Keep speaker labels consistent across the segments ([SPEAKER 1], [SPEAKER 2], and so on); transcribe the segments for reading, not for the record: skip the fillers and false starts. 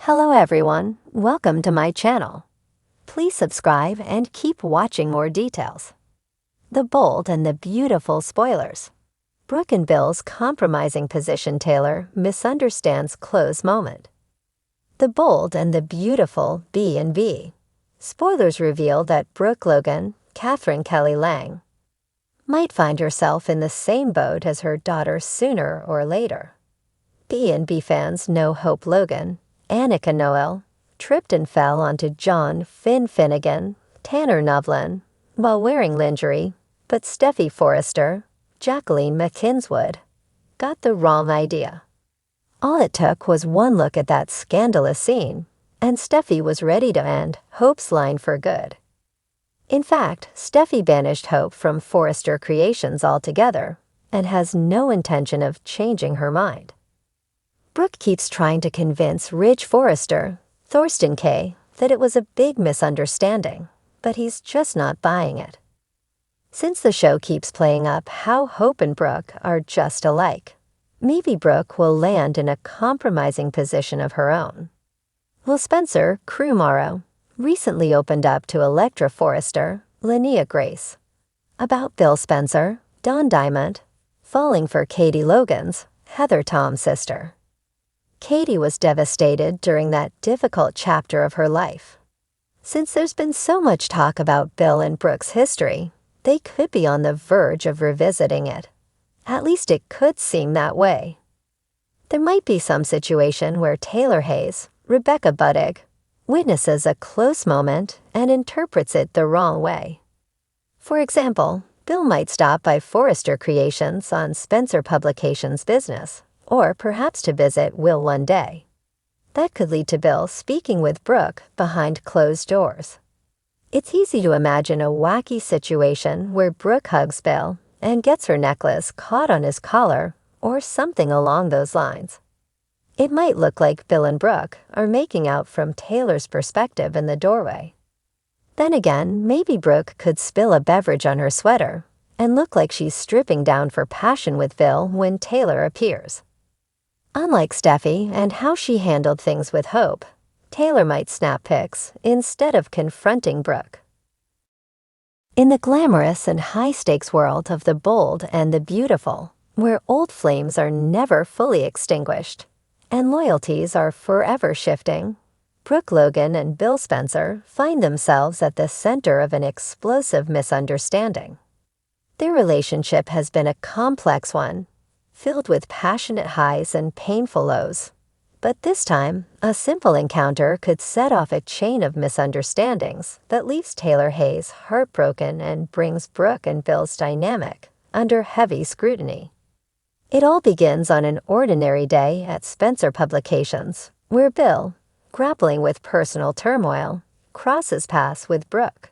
[SPEAKER 1] Hello everyone, welcome to my channel. Please subscribe and keep watching more details. The bold and the beautiful spoilers. Brooke and Bill's compromising position Taylor misunderstands close moment. The bold and the beautiful B&B. Spoilers reveal that Brooke Logan, Catherine Kelly Lang, might find herself in the same boat as her daughter sooner or later. B&B fans know Hope Logan, Annika Noel, tripped and fell onto John Finn Finnegan, Tanner Novlin, while wearing lingerie, but Steffi Forrester, Jacqueline McKinswood, got the wrong idea. All it took was one look at that scandalous scene, and Steffi was ready to end Hope's line for good. In fact, Steffi banished Hope from Forrester Creations altogether and has no intention of changing her mind. Brooke keeps trying to convince Ridge Forrester, Thorsten Kaye, that it was a big misunderstanding, but he's just not buying it. Since the show keeps playing up how Hope and Brooke are just alike, maybe Brooke will land in a compromising position of her own. Will Spencer Crewmorrow recently opened up to Electra Forrester, Linnea Grace, about Bill Spencer, Don Diamond, falling for Katie Logan's, Heather Tom's sister. Katie was devastated during that difficult chapter of her life. Since there's been so much talk about Bill and Brooke's history, they could be on the verge of revisiting it. At least it could seem that way. There might be some situation where Taylor Hayes, Rebecca Budig, witnesses a close moment and interprets it the wrong way. For example, Bill might stop by Forrester Creations on Spencer Publications' business, or perhaps to visit Will one day. That could lead to Bill speaking with Brooke behind closed doors. It's easy to imagine a wacky situation where Brooke hugs Bill and gets her necklace caught on his collar or something along those lines. It might look like Bill and Brooke are making out from Taylor's perspective in the doorway. Then again, maybe Brooke could spill a beverage on her sweater and look like she's stripping down for passion with Bill when Taylor appears. Unlike Steffi and how she handled things with Hope, Taylor might snap pics instead of confronting Brooke. In the glamorous and high-stakes world of the bold and the beautiful, where old flames are never fully extinguished and loyalties are forever shifting, Brooke Logan and Bill Spencer find themselves at the center of an explosive misunderstanding. Their relationship has been a complex one, filled with passionate highs and painful lows. But this time, a simple encounter could set off a chain of misunderstandings that leaves Taylor Hayes heartbroken and brings Brooke and Bill's dynamic under heavy scrutiny. It all begins on an ordinary day at Spencer Publications, where Bill, grappling with personal turmoil, crosses paths with Brooke.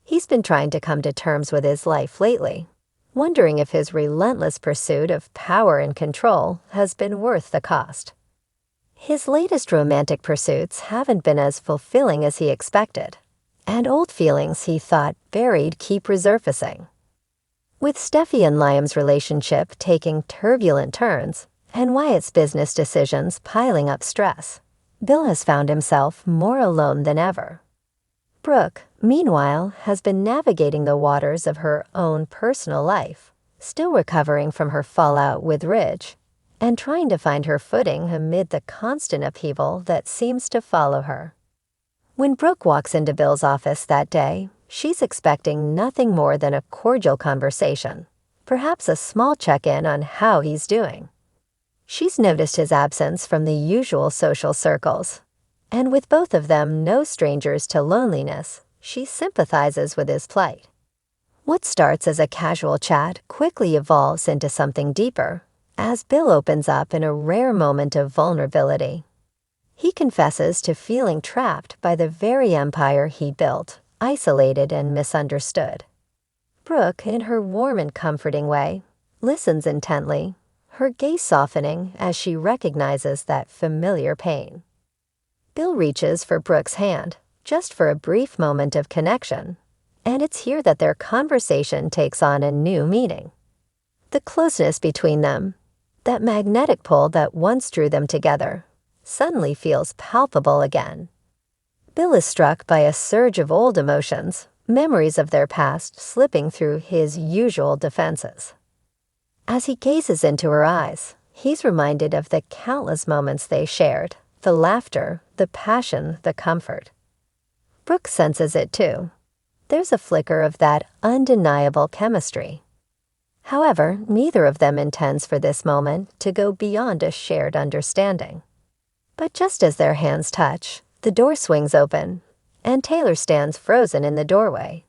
[SPEAKER 1] He's been trying to come to terms with his life lately, wondering if his relentless pursuit of power and control has been worth the cost. His latest romantic pursuits haven't been as fulfilling as he expected, and old feelings he thought buried keep resurfacing. With Steffi and Liam's relationship taking turbulent turns and Wyatt's business decisions piling up stress, Bill has found himself more alone than ever. Brooke, meanwhile, has been navigating the waters of her own personal life, still recovering from her fallout with Ridge, and trying to find her footing amid the constant upheaval that seems to follow her. When Brooke walks into Bill's office that day, she's expecting nothing more than a cordial conversation, perhaps a small check-in on how he's doing. She's noticed his absence from the usual social circles, and with both of them no strangers to loneliness, she sympathizes with his plight. What starts as a casual chat quickly evolves into something deeper, as Bill opens up in a rare moment of vulnerability. He confesses to feeling trapped by the very empire he built, isolated and misunderstood. Brooke, in her warm and comforting way, listens intently, her gaze softening as she recognizes that familiar pain. Bill reaches for Brooke's hand, just for a brief moment of connection, and it's here that their conversation takes on a new meaning. The closeness between them, that magnetic pull that once drew them together, suddenly feels palpable again. Bill is struck by a surge of old emotions, memories of their past slipping through his usual defenses. As he gazes into her eyes, he's reminded of the countless moments they shared, the laughter, the passion, the comfort. Brooke senses it too. There's a flicker of that undeniable chemistry. However, neither of them intends for this moment to go beyond a shared understanding. But just as their hands touch, the door swings open, and Taylor stands frozen in the doorway.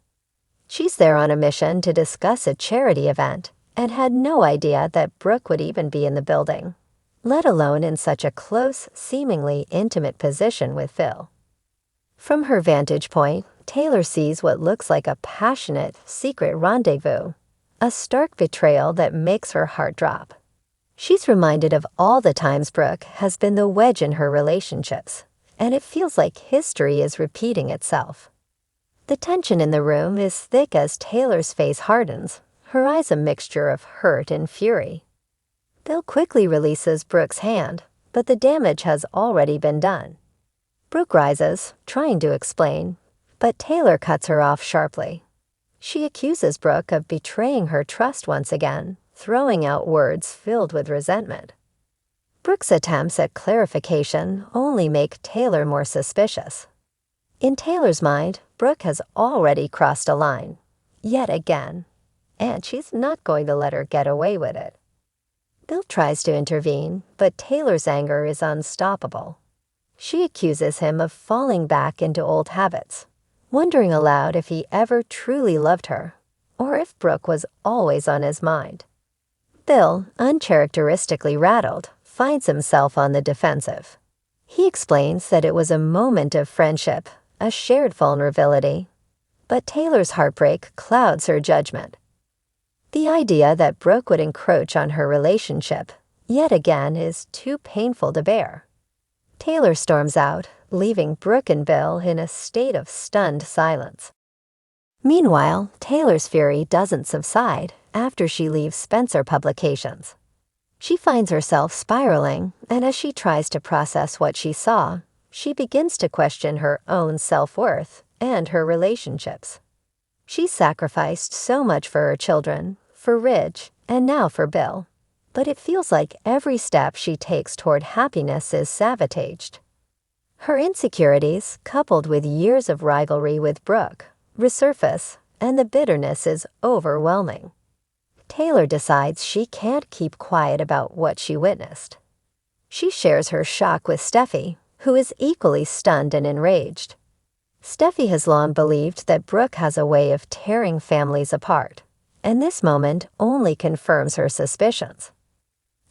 [SPEAKER 1] She's there on a mission to discuss a charity event, and had no idea that Brooke would even be in the building, let alone in such a close, seemingly intimate position with Phil. From her vantage point, Taylor sees what looks like a passionate, secret rendezvous, a stark betrayal that makes her heart drop. She's reminded of all the times Brooke has been the wedge in her relationships, and it feels like history is repeating itself. The tension in the room is thick as Taylor's face hardens, her eyes a mixture of hurt and fury. Bill quickly releases Brooke's hand, but the damage has already been done. Brooke rises, trying to explain, but Taylor cuts her off sharply. She accuses Brooke of betraying her trust once again, throwing out words filled with resentment. Brooke's attempts at clarification only make Taylor more suspicious. In Taylor's mind, Brooke has already crossed a line, yet again, and she's not going to let her get away with it. Bill tries to intervene, but Taylor's anger is unstoppable. She accuses him of falling back into old habits, wondering aloud if he ever truly loved her, or if Brooke was always on his mind. Bill, uncharacteristically rattled, finds himself on the defensive. He explains that it was a moment of friendship, a shared vulnerability, but Taylor's heartbreak clouds her judgment. The idea that Brooke would encroach on her relationship, yet again, is too painful to bear. Taylor storms out, leaving Brooke and Bill in a state of stunned silence. Meanwhile, Taylor's fury doesn't subside after she leaves Spencer Publications. She finds herself spiraling, and as she tries to process what she saw, she begins to question her own self-worth and her relationships. She's sacrificed so much for her children, for Ridge, and now for Bill, but it feels like every step she takes toward happiness is sabotaged. Her insecurities, coupled with years of rivalry with Brooke, resurface, and the bitterness is overwhelming. Taylor decides she can't keep quiet about what she witnessed. She shares her shock with Steffi, who is equally stunned and enraged. Steffi has long believed that Brooke has a way of tearing families apart, and this moment only confirms her suspicions.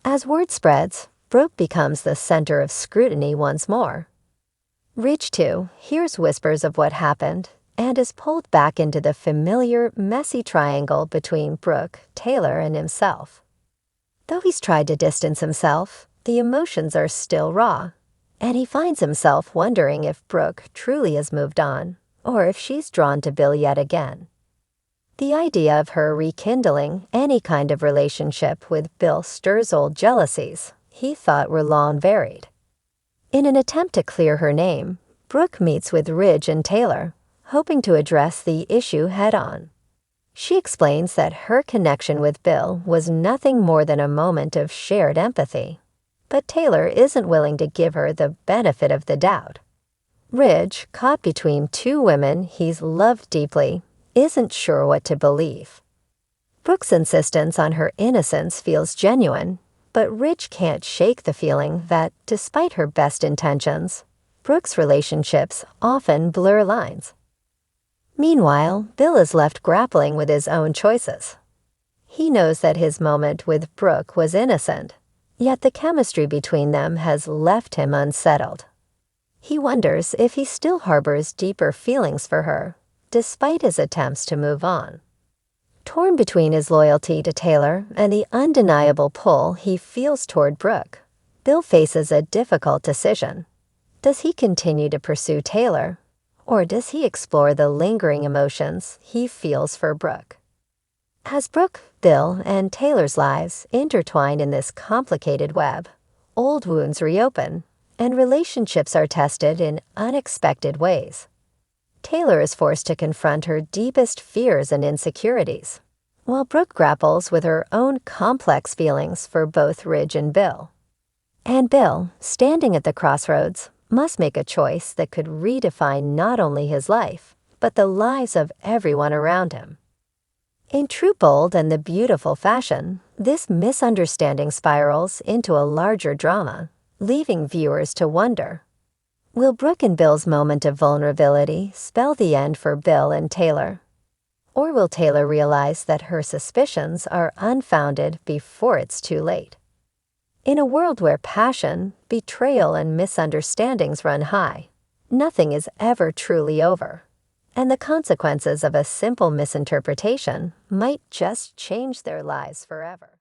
[SPEAKER 1] As word spreads, Brooke becomes the center of scrutiny once more. Ridge, too, hears whispers of what happened and is pulled back into the familiar, messy triangle between Brooke, Taylor, and himself. Though he's tried to distance himself, the emotions are still raw, and he finds himself wondering if Brooke truly has moved on, or if she's drawn to Bill yet again. The idea of her rekindling any kind of relationship with Bill stirs old jealousies he thought were long buried. In an attempt to clear her name, Brooke meets with Ridge and Taylor, hoping to address the issue head-on. She explains that her connection with Bill was nothing more than a moment of shared empathy, but Taylor isn't willing to give her the benefit of the doubt. Ridge, caught between two women he's loved deeply, isn't sure what to believe. Brooke's insistence on her innocence feels genuine, but Ridge can't shake the feeling that, despite her best intentions, Brooke's relationships often blur lines. Meanwhile, Bill is left grappling with his own choices. He knows that his moment with Brooke was innocent, yet the chemistry between them has left him unsettled. He wonders if he still harbors deeper feelings for her, despite his attempts to move on. Torn between his loyalty to Taylor and the undeniable pull he feels toward Brooke, Bill faces a difficult decision. Does he continue to pursue Taylor, or does he explore the lingering emotions he feels for Brooke? As Brooke, Bill, and Taylor's lives intertwine in this complicated web, old wounds reopen, and relationships are tested in unexpected ways. Taylor is forced to confront her deepest fears and insecurities, while Brooke grapples with her own complex feelings for both Ridge and Bill. And Bill, standing at the crossroads, must make a choice that could redefine not only his life, but the lives of everyone around him. In true bold and the beautiful fashion, this misunderstanding spirals into a larger drama, leaving viewers to wonder. Will Brooke and Bill's moment of vulnerability spell the end for Bill and Taylor? Or will Taylor realize that her suspicions are unfounded before it's too late? In a world where passion, betrayal, and misunderstandings run high, nothing is ever truly over, and the consequences of a simple misinterpretation might just change their lives forever.